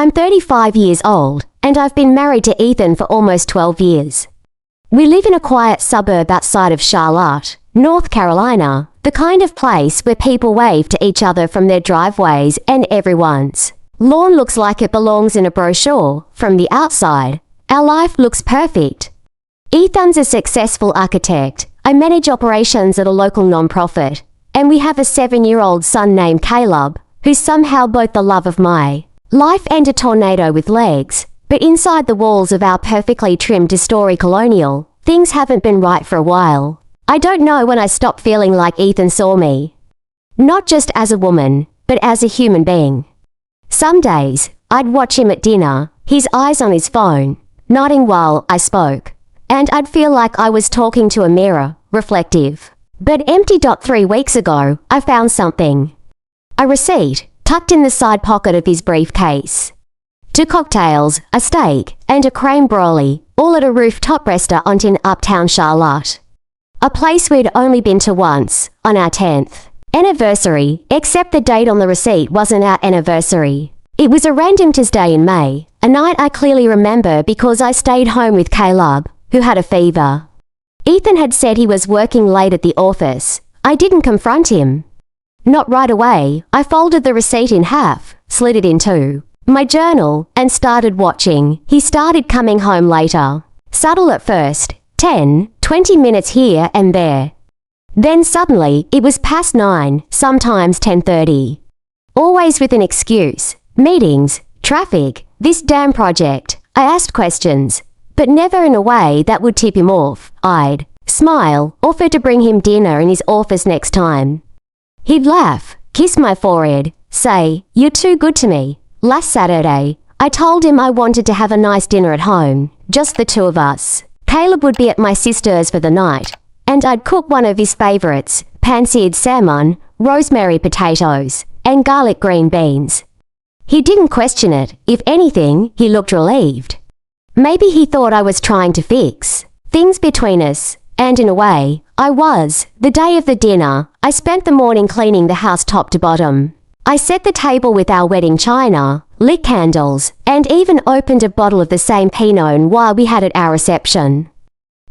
I'm 35 years old, and I've been married to Ethan for almost 12 years. We live in a quiet suburb outside of Charlotte, North Carolina, the kind of place where people wave to each other from their driveways and everyone's lawn looks like it belongs in a brochure. From the outside, our life looks perfect. Ethan's a successful architect. I manage operations at a local non-profit, and we have a 7-year-old son named Caleb, who's somehow both the love of my life and a tornado with legs. But inside the walls of our perfectly trimmed two-story colonial, things haven't been right for a while. I don't know when I stopped feeling like Ethan saw me. Not just as a woman, but as a human being. Some days, I'd watch him at dinner, his eyes on his phone, nodding while I spoke, and I'd feel like I was talking to a mirror, reflective. But empty. 3 weeks ago, I found something. A receipt, tucked in the side pocket of his briefcase. 2 cocktails, a steak, and a creme brulee, all at a rooftop restaurant in uptown Charlotte. A place we'd only been to once, on our 10th anniversary, except the date on the receipt wasn't our anniversary. It was a random Tuesday in May, a night I clearly remember because I stayed home with Caleb, who had a fever. Ethan had said he was working late at the office. I didn't confront him. Not right away. I folded the receipt in half, slid it in 2. My journal, and started watching. He started coming home later. Subtle at first, 10, 20 minutes here and there. Then suddenly, it was past 9, sometimes 10:30. Always with an excuse. Meetings, traffic, this damn project. I asked questions, but never in a way that would tip him off. I'd smile, offer to bring him dinner in his office next time. He'd laugh, kiss my forehead, say, "You're too good to me." Last Saturday, I told him I wanted to have a nice dinner at home, just the 2 of us. Caleb would be at my sister's for the night, and I'd cook one of his favorites, pan-seared salmon, rosemary potatoes, and garlic green beans. He didn't question it. If anything, he looked relieved. Maybe he thought I was trying to fix things between us, and in a way, I was. The day of the dinner, I spent the morning cleaning the house top to bottom. I set the table with our wedding china, lit candles, and even opened a bottle of the same Pinot Noir we had at our reception.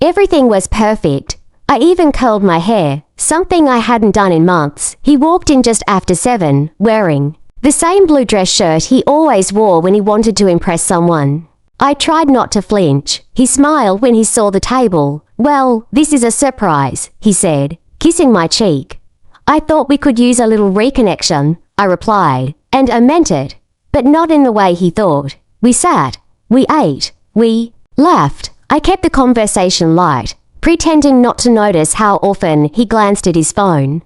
Everything was perfect. I even curled my hair, something I hadn't done in months. He walked in just after 7, wearing the same blue dress shirt he always wore when he wanted to impress someone. I tried not to flinch. He smiled when he saw the table. "Well, this is a surprise," he said, kissing my cheek. "I thought we could use a little reconnection," I replied, and I meant it, but not in the way he thought. We sat, we ate, we laughed. I kept the conversation light, pretending not to notice how often he glanced at his phone.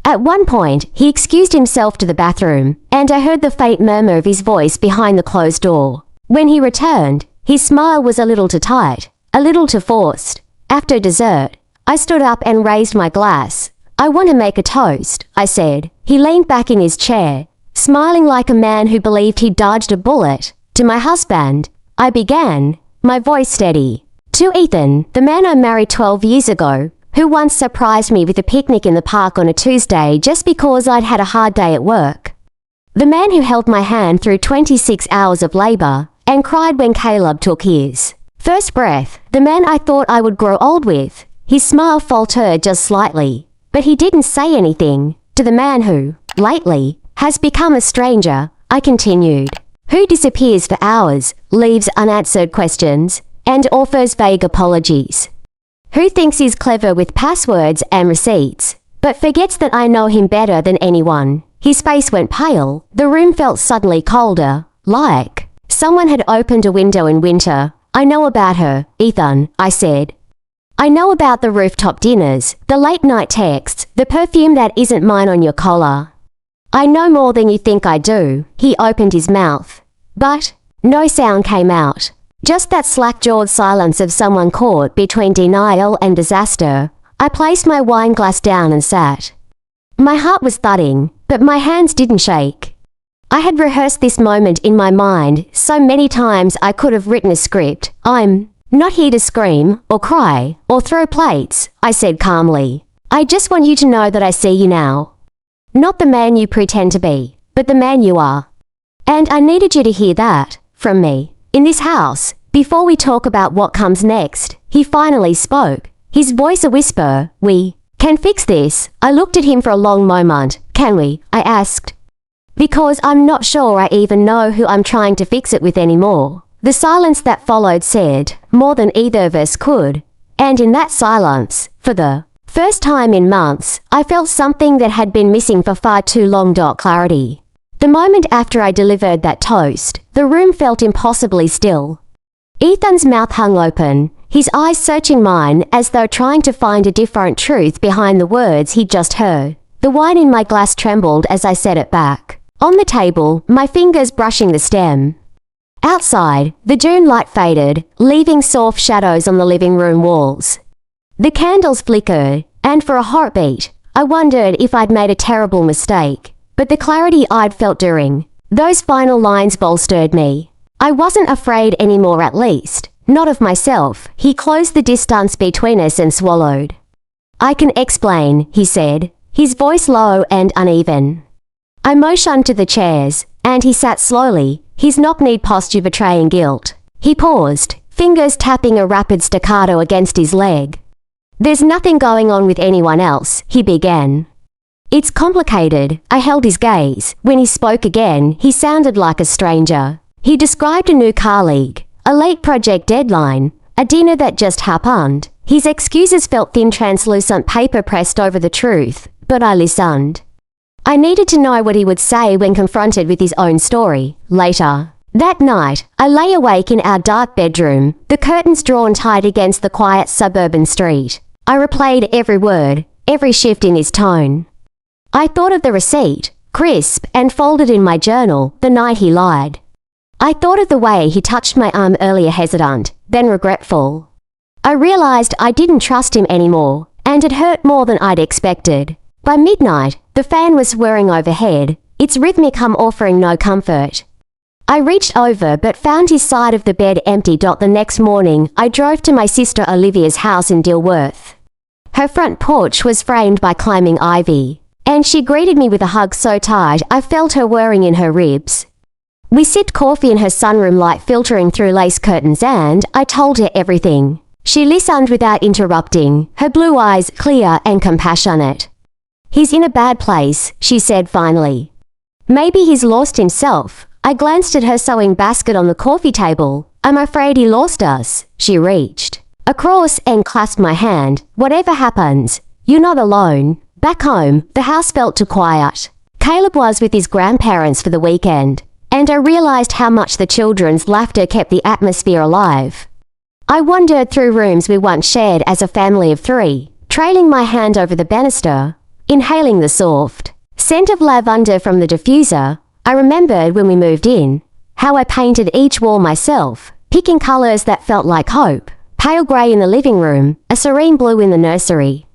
At one point, he excused himself to the bathroom, and I heard the faint murmur of his voice behind the closed door. When he returned, his smile was a little too tight, a little too forced. After dessert, I stood up and raised my glass. "I want to make a toast," I said. He leaned back in his chair, smiling like a man who believed he'd dodged a bullet. "To my husband," I began, my voice steady. "To Ethan, the man I married 12 years ago, who once surprised me with a picnic in the park on a Tuesday just because I'd had a hard day at work. The man who held my hand through 26 hours of labor and cried when Caleb took his first breath. The man I thought I would grow old with." His smile faltered just slightly, but he didn't say anything. "To the man who, lately, has become a stranger," I continued, "who disappears for hours, leaves unanswered questions, and offers vague apologies. Who thinks he's clever with passwords and receipts, but forgets that I know him better than anyone." His face went pale. The room felt suddenly colder, like someone had opened a window in winter. "I know about her, Ethan," I said. "I know about the rooftop dinners, the late-night texts, the perfume that isn't mine on your collar. I know more than you think I do." He opened his mouth, but no sound came out. Just that slack-jawed silence of someone caught between denial and disaster. I placed my wine glass down and sat. My heart was thudding, but my hands didn't shake. I had rehearsed this moment in my mind so many times I could have written a script. "I'm not here to scream, or cry, or throw plates," I said calmly. "I just want you to know that I see you now. Not the man you pretend to be, but the man you are. And I needed you to hear that, from me. In this house, before we talk about what comes next, he finally spoke, his voice a whisper. We can fix this. I looked at him for a long moment. Can we? I asked. Because I'm not sure I even know who I'm trying to fix it with anymore. The silence that followed said more than either of us could. And in that silence, for the first time in months, I felt something that had been missing for far too long. Clarity. The moment after I delivered that toast, the room felt impossibly still. Ethan's mouth hung open, his eyes searching mine as though trying to find a different truth behind the words he'd just heard. The wine in my glass trembled as I set it back on the table, my fingers brushing the stem. Outside, the June light faded, leaving soft shadows on the living room walls. The candles flickered, and for a heartbeat, I wondered if I'd made a terrible mistake. But the clarity I'd felt during those final lines bolstered me. I wasn't afraid anymore, at least, not of myself. He closed the distance between us and swallowed. I can explain, he said, his voice low and uneven. I motioned to the chairs, and he sat slowly, his knock-kneed posture betraying guilt. He paused, fingers tapping a rapid staccato against his leg. There's nothing going on with anyone else, he began. It's complicated. I held his gaze. When he spoke again, he sounded like a stranger. He described a new colleague, a late project deadline, a dinner that just happened. His excuses felt thin, translucent paper pressed over the truth, but I listened. I needed to know what he would say when confronted with his own story. Later that night, I lay awake in our dark bedroom, the curtains drawn tight against the quiet suburban street. I replayed every word, every shift in his tone. I thought of the receipt, crisp and folded in my journal, the night he lied. I thought of the way he touched my arm earlier, hesitant, then regretful. I realized I didn't trust him anymore, and it hurt more than I'd expected. By midnight, the fan was whirring overhead, its rhythmic hum offering no comfort. I reached over but found his side of the bed empty. The next morning, I drove to my sister Olivia's house in Dilworth. Her front porch was framed by climbing ivy, and she greeted me with a hug so tight I felt her whirring in her ribs. We sipped coffee in her sunroom, light filtering through lace curtains, and I told her everything. She listened without interrupting, her blue eyes clear and compassionate. He's in a bad place, she said finally. Maybe he's lost himself. I glanced at her sewing basket on the coffee table. I'm afraid he lost us. She reached across and clasped my hand. Whatever happens, you're not alone. Back home, the house felt too quiet. Caleb was with his grandparents for the weekend, and I realized how much the children's laughter kept the atmosphere alive. I wandered through rooms we once shared as a family of three, trailing my hand over the banister, inhaling the soft scent of lavender from the diffuser. I remembered when we moved in, how I painted each wall myself, picking colors that felt like hope, pale grey in the living room, a serene blue in the nursery.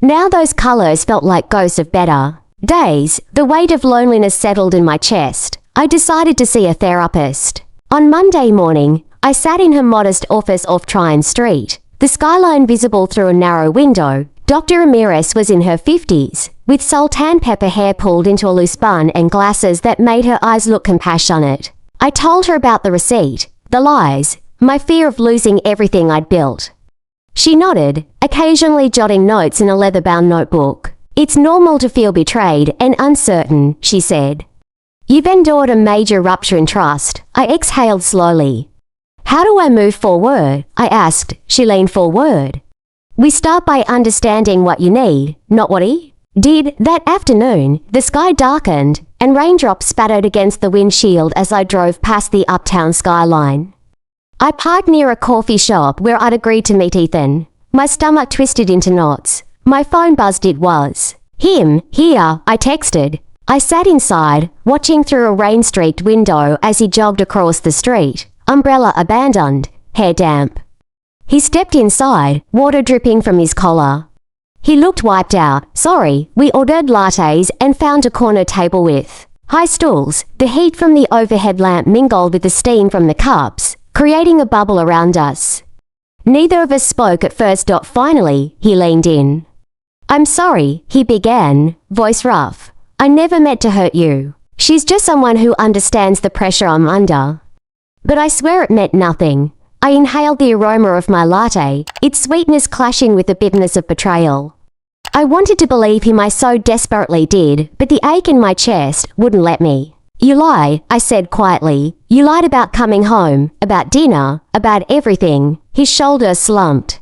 Now those colors felt like ghosts of better days. The weight of loneliness settled in my chest. I decided to see a therapist. On Monday morning, I sat in her modest office off Tryon Street, the skyline visible through a narrow window. Dr. Ramirez was in her 50s, with sultan pepper hair pulled into a loose bun and glasses that made her eyes look compassionate. I told her about the receipt, the lies, my fear of losing everything I'd built. She nodded, occasionally jotting notes in a leather-bound notebook. It's normal to feel betrayed and uncertain, she said. You've endured a major rupture in trust. I exhaled slowly. How do I move forward? I asked. She leaned forward. We start by understanding what you need, not what he did. That afternoon, the sky darkened, and raindrops spattered against the windshield as I drove past the uptown skyline. I parked near a coffee shop where I'd agreed to meet Ethan. My stomach twisted into knots. My phone buzzed. It was him. Here, I texted. I sat inside, watching through a rain-streaked window as he jogged across the street, umbrella abandoned, hair damp. He stepped inside, water dripping from his collar. He looked wiped out. Sorry, we ordered lattes and found a corner table with high stools. The heat from the overhead lamp mingled with the steam from the cups, creating a bubble around us. Neither of us spoke at first. Finally, he leaned in. I'm sorry, he began, voice rough. I never meant to hurt you. She's just someone who understands the pressure I'm under. But I swear it meant nothing. I inhaled the aroma of my latte, its sweetness clashing with the bitterness of betrayal. I wanted to believe him, I so desperately did, but the ache in my chest wouldn't let me. You lie, I said quietly. You lied about coming home, about dinner, about everything. His shoulders slumped.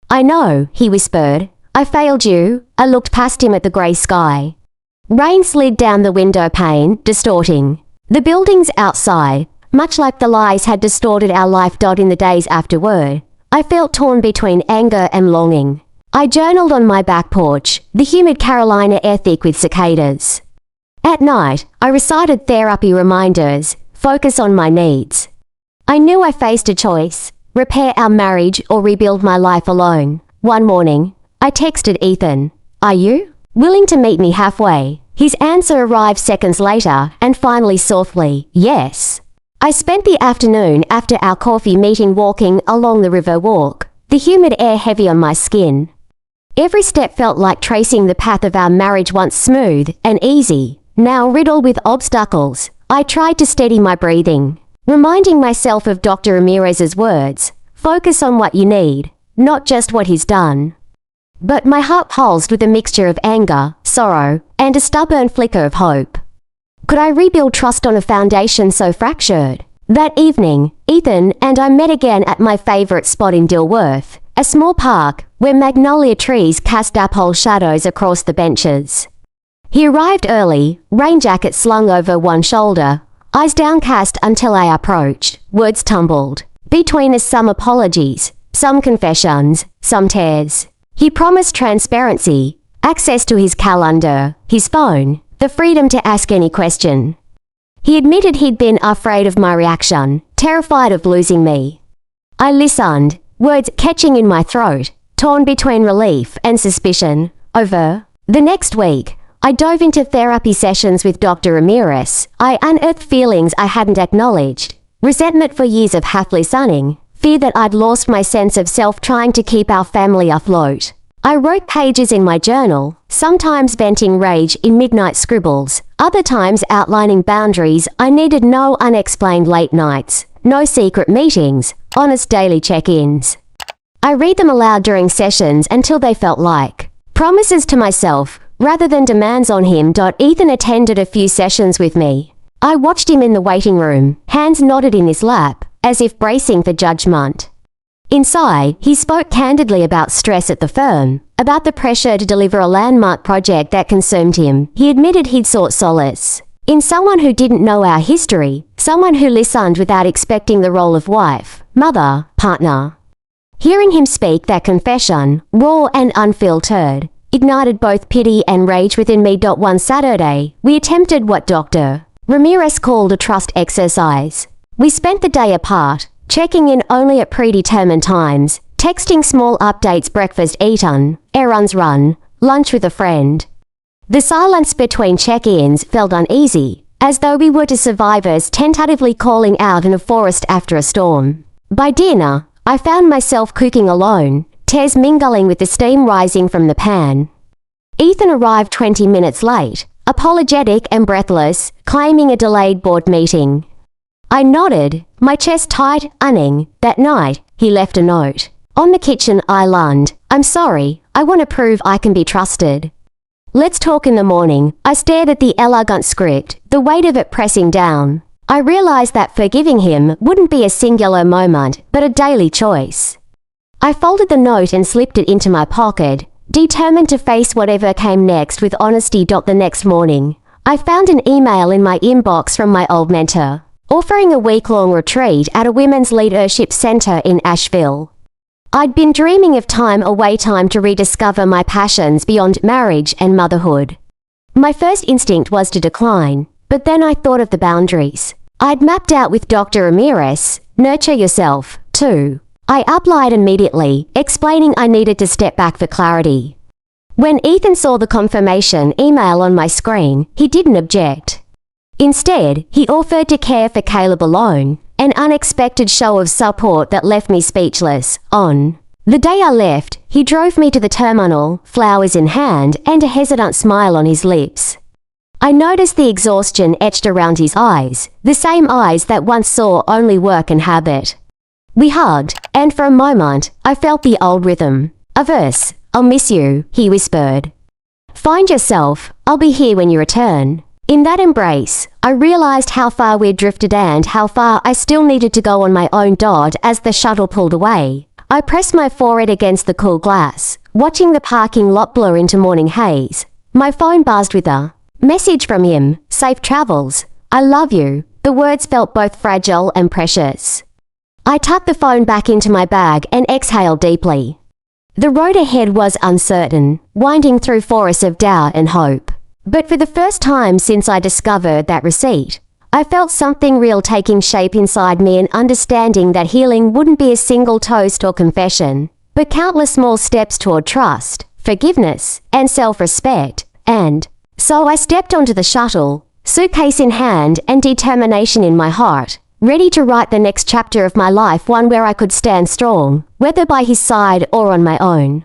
I know, he whispered. I failed you. I looked past him at the grey sky. Rain slid down the window pane, distorting the buildings outside, much like the lies had distorted our life. In the days afterward, I felt torn between anger and longing. I journaled on my back porch, the humid Carolina air thick with cicadas. At night, I recited therapy reminders, focus on my needs. I knew I faced a choice, repair our marriage or rebuild my life alone. One morning, I texted Ethan, "Are you willing to meet me halfway?" His answer arrived seconds later, and finally softly, "Yes." I spent the afternoon after our coffee meeting walking along the river walk, the humid air heavy on my skin. Every step felt like tracing the path of our marriage, once smooth and easy, now riddled with obstacles. I tried to steady my breathing, reminding myself of Dr. Ramirez's words, "Focus on what you need, not just what he's done." But my heart pulsed with a mixture of anger, sorrow, and a stubborn flicker of hope. Could I rebuild trust on a foundation so fractured? That evening, Ethan and I met again at my favorite spot in Dilworth, a small park where magnolia trees cast dapple shadows across the benches. He arrived early, rain jacket slung over one shoulder, eyes downcast until I approached. Words tumbled between us, some apologies, some confessions, some tears. He promised transparency, access to his calendar, his phone, the freedom to ask any question. He admitted he'd been afraid of my reaction, terrified of losing me. I listened, words catching in my throat, torn between relief and suspicion. Over the next week, I dove into therapy sessions with Dr. Ramirez. I unearthed feelings I hadn't acknowledged, resentment for years of hapless sunning, fear that I'd lost my sense of self trying to keep our family afloat. I wrote pages in my journal, sometimes venting rage in midnight scribbles, other times outlining boundaries I needed. No unexplained late nights, no secret meetings, honest daily check-ins. I read them aloud during sessions until they felt like promises to myself, rather than demands on him. Ethan attended a few sessions with me. I watched him in the waiting room, hands knotted in his lap, as if bracing for judgment. Inside, he spoke candidly about stress at the firm, about the pressure to deliver a landmark project that consumed him. He admitted he'd sought solace in someone who didn't know our history, someone who listened without expecting the role of wife, mother, partner. Hearing him speak that confession, raw and unfiltered, ignited both pity and rage within me. One Saturday, we attempted what Dr. Ramirez called a trust exercise. We spent the day apart, checking in only at predetermined times, texting small updates, breakfast eaten, errands run, lunch with a friend. The silence between check-ins felt uneasy, as though we were two survivors tentatively calling out in a forest after a storm. By dinner, I found myself cooking alone, tears mingling with the steam rising from the pan. Ethan arrived 20 minutes late, apologetic and breathless, claiming a delayed board meeting. I nodded, my chest tight, unning. That night, he left a note on the kitchen island. "I'm sorry, I want to prove I can be trusted. Let's talk in the morning." I stared at the elegant script, the weight of it pressing down. I realized that forgiving him wouldn't be a singular moment, but a daily choice. I folded the note and slipped it into my pocket, determined to face whatever came next with honesty. The next morning, I found an email in my inbox from my old mentor, offering a week-long retreat at a women's leadership center in Asheville. I'd been dreaming of time away, time to rediscover my passions beyond marriage and motherhood. My first instinct was to decline, but then I thought of the boundaries I'd mapped out with Dr. Ramirez. Nurture yourself, too. I applied immediately, explaining I needed to step back for clarity. When Ethan saw the confirmation email on my screen, he didn't object. Instead, he offered to care for Caleb alone, an unexpected show of support that left me speechless. On the day I left, he drove me to the terminal, flowers in hand and a hesitant smile on his lips. I noticed the exhaustion etched around his eyes, the same eyes that once saw only work and habit. We hugged, and for a moment, I felt the old rhythm. A verse, "I'll miss you," he whispered. "Find yourself, I'll be here when you return." In that embrace, I realized how far we'd drifted and how far I still needed to go on my own. As the shuttle pulled away, I pressed my forehead against the cool glass, watching the parking lot blur into morning haze. My phone buzzed with a message from him, "Safe travels. I love you." The words felt both fragile and precious. I tucked the phone back into my bag and exhaled deeply. The road ahead was uncertain, winding through forests of doubt and hope. But for the first time since I discovered that receipt, I felt something real taking shape inside me, an understanding that healing wouldn't be a single toast or confession, but countless small steps toward trust, forgiveness, and self-respect. And so I stepped onto the shuttle, suitcase in hand and determination in my heart, ready to write the next chapter of my life, one where I could stand strong, whether by his side or on my own.